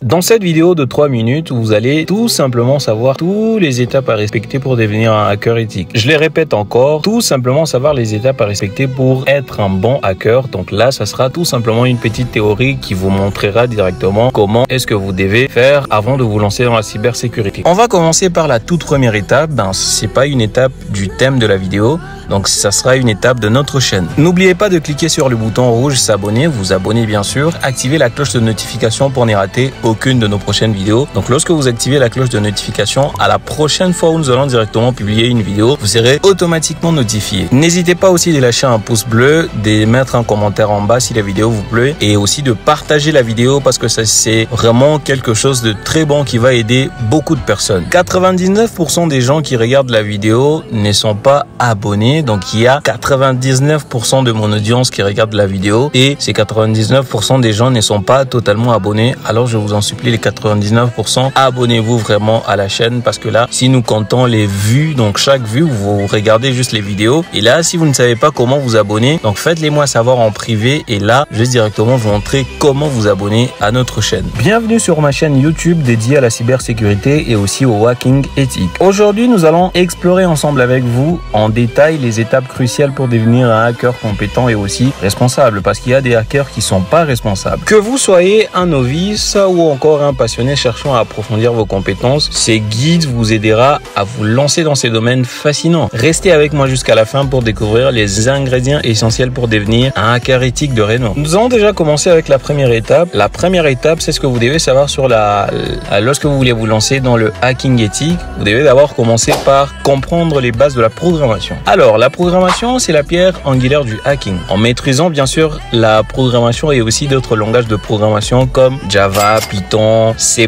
Dans cette vidéo de 3 minutes, vous allez tout simplement savoir toutes les étapes à respecter pour devenir un hacker éthique. Je les répète encore, tout simplement savoir les étapes à respecter pour être un bon hacker. Donc là, ça sera tout simplement une petite théorie qui vous montrera directement comment est-ce que vous devez faire avant de vous lancer dans la cybersécurité. On va commencer par la toute première étape. C'est pas une étape du thème de la vidéo. Donc ça sera une étape de notre chaîne. N'oubliez pas de cliquer sur le bouton rouge s'abonner, vous abonner bien sûr, activez la cloche de notification pour ne rater aucune de nos prochaines vidéos. Donc lorsque vous activez la cloche de notification, à la prochaine fois où nous allons directement publier une vidéo, vous serez automatiquement notifié. N'hésitez pas aussi de lâcher un pouce bleu, de mettre un commentaire en bas si la vidéo vous plaît et aussi de partager la vidéo parce que c'est vraiment quelque chose de très bon qui va aider beaucoup de personnes. 99% des gens qui regardent la vidéo ne sont pas abonnés. Donc il y a 99% de mon audience qui regarde la vidéo et ces 99% des gens ne sont pas totalement abonnés. Alors je vous en supplie, les 99%, abonnez-vous vraiment à la chaîne parce que là, si nous comptons les vues, donc chaque vue, vous regardez juste les vidéos. Et là, si vous ne savez pas comment vous abonner, donc faites-les moi savoir en privé et là, je vais directement vous montrer comment vous abonner à notre chaîne. Bienvenue sur ma chaîne YouTube dédiée à la cybersécurité et aussi au hacking éthique. Aujourd'hui, nous allons explorer ensemble avec vous en détail les étapes cruciales pour devenir un hacker compétent et aussi responsable parce qu'il y a des hackers qui sont pas responsables. Que vous soyez un novice ou encore un passionné cherchant à approfondir vos compétences, ces guides vous aidera à vous lancer dans ces domaines fascinants. Restez avec moi jusqu'à la fin pour découvrir les ingrédients essentiels pour devenir un hacker éthique de renom. Nous allons déjà commencer avec la première étape. La première étape, c'est ce que vous devez savoir sur lorsque vous voulez vous lancer dans le hacking éthique. Vous devez d'abord commencer par comprendre les bases de la programmation. Alors, la programmation, c'est la pierre angulaire du hacking. En maîtrisant bien sûr la programmation et aussi d'autres langages de programmation comme Java, Python, C++.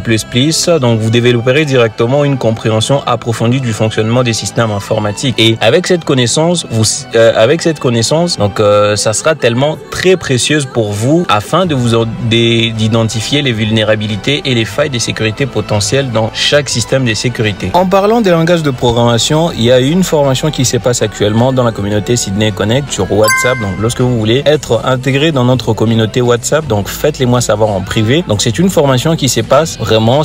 Donc, vous développerez directement une compréhension approfondie du fonctionnement des systèmes informatiques. Et avec cette connaissance, ça sera tellement très précieuse pour vous afin de vous d'identifier les vulnérabilités et les failles de sécurité potentielles dans chaque système de sécurité. En parlant des langages de programmation, il y a une formation qui se passe actuellement dans la communauté Sydney Connect sur WhatsApp. Donc, lorsque vous voulez être intégré dans notre communauté WhatsApp, donc faites-les moi savoir en privé. Donc, c'est une formation qui se passe vraiment.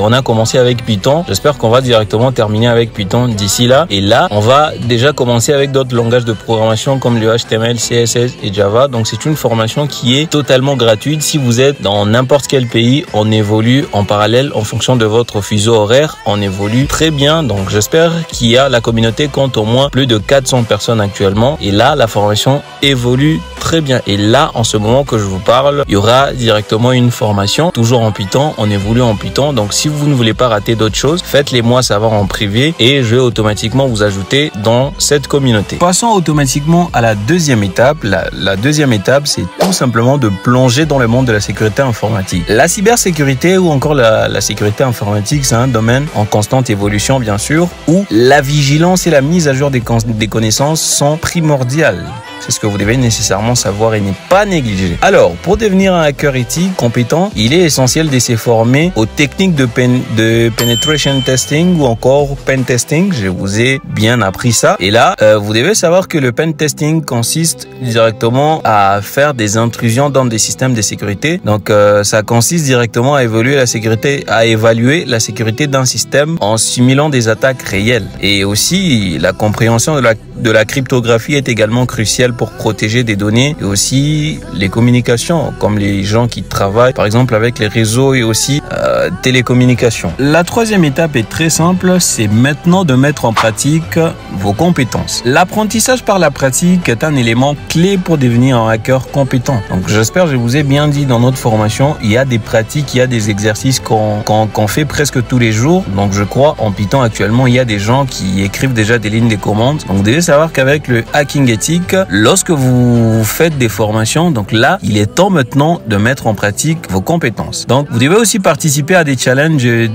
On a commencé avec Python. J'espère qu'on va directement terminer avec Python d'ici là. Et là, on va déjà commencer avec d'autres langages de programmation comme le HTML, CSS et Java. Donc, c'est une formation qui est totalement gratuite. Si vous êtes dans n'importe quel pays, on évolue en parallèle en fonction de votre fuseau horaire. On évolue très bien. Donc, j'espère la communauté compte au moins plus de 400 personnes actuellement. Et là, la formation évolue très bien. Et là, en ce moment que je vous parle, il y aura directement une formation, toujours en Python. On évolue en Python. Donc, si vous ne voulez pas rater d'autres choses, faites-les moi savoir en privé et je vais automatiquement vous ajouter dans cette communauté. Passons automatiquement à la deuxième étape. La deuxième étape, c'est tout simplement de plonger dans le monde de la sécurité informatique. La cybersécurité ou encore la sécurité informatique, c'est un domaine en constante évolution, bien sûr, où la vigilance et la mise à jour des connaissances sont primordiales. C'est ce que vous devez nécessairement savoir et ne pas négliger. Alors, pour devenir un hacker éthique compétent, il est essentiel de se former aux techniques de penetration testing ou encore pen testing. Je vous ai bien appris ça. Et là, vous devez savoir que le pen testing consiste directement à faire des intrusions dans des systèmes de sécurité. Donc, ça consiste directement à évaluer la sécurité d'un système en simulant des attaques réelles. Et aussi, la compréhension de la cryptographie est également cruciale pour protéger des données et aussi les communications, comme les gens qui travaillent par exemple avec les réseaux et aussi télécommunications. La troisième étape est très simple, c'est maintenant de mettre en pratique vos compétences. L'apprentissage par la pratique est un élément clé pour devenir un hacker compétent. Donc j'espère que je vous ai bien dit dans notre formation, il y a des pratiques, il y a des exercices qu'on fait presque tous les jours. Donc je crois en Python actuellement, il y a des gens qui écrivent déjà des lignes de commande. Donc vous devez savoir qu'avec le hacking éthique, lorsque vous faites des formations, donc là, il est temps maintenant de mettre en pratique vos compétences. Donc, vous devez aussi participer à des challenges, de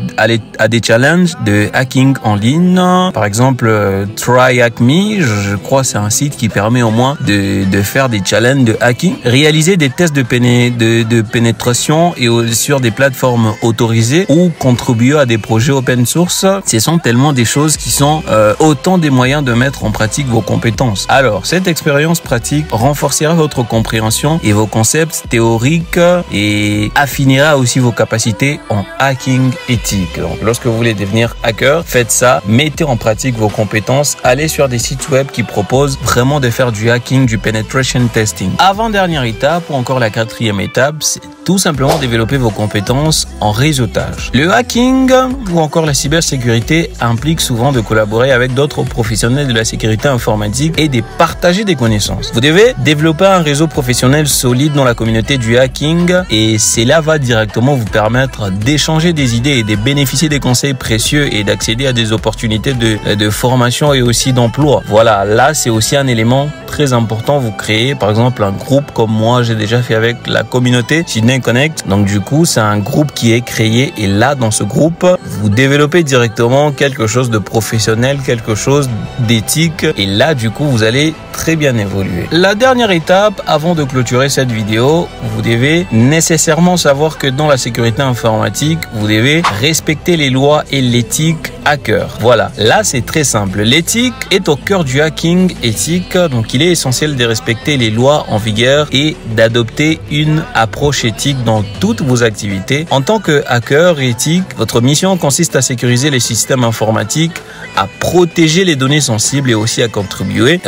hacking en ligne. Par exemple, Try Hack Me, je crois que c'est un site qui permet au moins de faire des challenges de hacking. Réaliser des tests de pénétration et sur des plateformes autorisées ou contribuer à des projets open source. Ce sont tellement des choses qui sont autant des moyens de mettre en pratique vos compétences. Alors, cette expérience expérience pratique renforcera votre compréhension et vos concepts théoriques et affinera aussi vos capacités en hacking éthique. Donc, lorsque vous voulez devenir hacker, faites ça, mettez en pratique vos compétences, allez sur des sites web qui proposent vraiment de faire du hacking, du penetration testing. Avant-dernière étape, ou encore la quatrième étape, c'est tout simplement développer vos compétences en réseautage. Le hacking ou encore la cybersécurité implique souvent de collaborer avec d'autres professionnels de la sécurité informatique et de partager des connaissances. Vous devez développer un réseau professionnel solide dans la communauté du hacking et cela va directement vous permettre d'échanger des idées et de bénéficier des conseils précieux et d'accéder à des opportunités de formation et aussi d'emploi. Voilà, là c'est aussi un élément très important. Vous créez par exemple un groupe comme moi j'ai déjà fait avec la communauté Sydney Connect. Donc du coup c'est un groupe qui est créé et là dans ce groupe vous développez directement quelque chose de professionnel, quelque chose d'éthique et là du coup vous allez très bien évoluer. La dernière étape avant de clôturer cette vidéo, vous devez nécessairement savoir que dans la sécurité informatique, vous devez respecter les lois et l'éthique hacker. Voilà, là c'est très simple. L'éthique est au cœur du hacking éthique, donc il est essentiel de respecter les lois en vigueur et d'adopter une approche éthique dans toutes vos activités. En tant que hacker éthique, votre mission consiste à sécuriser les systèmes informatiques, à protéger les données sensibles et aussi à contribuer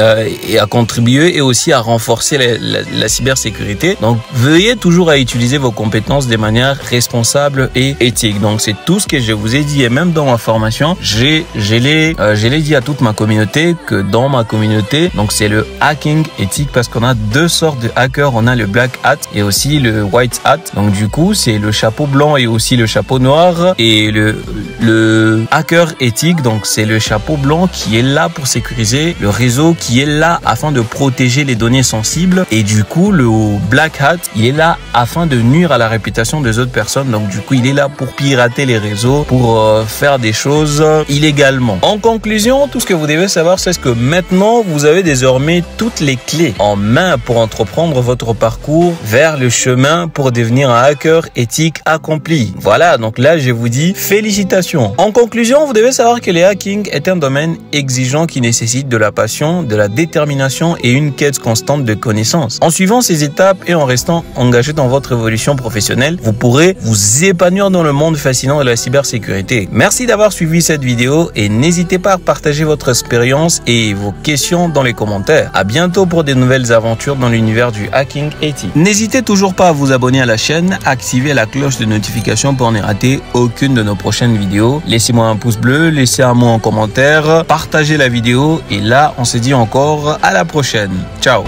et aussi à renforcer la cybersécurité. Donc veuillez toujours à utiliser vos compétences de manière responsable et éthique. Donc c'est tout ce que je vous ai dit et même dans ma formation, je l'ai dit à toute ma communauté que dans ma communauté, donc c'est le hacking éthique parce qu'on a deux sortes de hackers, on a le black hat et aussi le white hat. Donc du coup, c'est le chapeau blanc et aussi le chapeau noir et le hacker éthique, donc c'est le chapeau blanc qui est là pour sécuriser le réseau, qui est là afin de protéger les données sensibles et du coup le black hat il est là afin de nuire à la réputation des autres personnes. Donc du coup il est là pour pirater les réseaux, pour faire des choses illégalement. En conclusion, tout ce que vous devez savoir c'est que maintenant vous avez désormais toutes les clés en main pour entreprendre votre parcours vers le chemin pour devenir un hacker éthique accompli. Voilà, donc là je vous dis félicitations. En conclusion, vous devez savoir que le hacking est un domaine exigeant qui nécessite de la passion, de la détermination et une quête constante de connaissances. En suivant ces étapes et en restant engagé dans votre évolution professionnelle, vous pourrez vous épanouir dans le monde fascinant de la cybersécurité. Merci d'avoir suivi cette vidéo et n'hésitez pas à partager votre expérience et vos questions dans les commentaires. À bientôt pour de nouvelles aventures dans l'univers du hacking éthique. N'hésitez toujours pas à vous abonner à la chaîne, activer la cloche de notification pour ne rater aucune de nos prochaines vidéos. Laissez-moi un pouce bleu, laissez un mot en commentaire, partagez la vidéo et là on se dit encore à la prochaine. Ciao.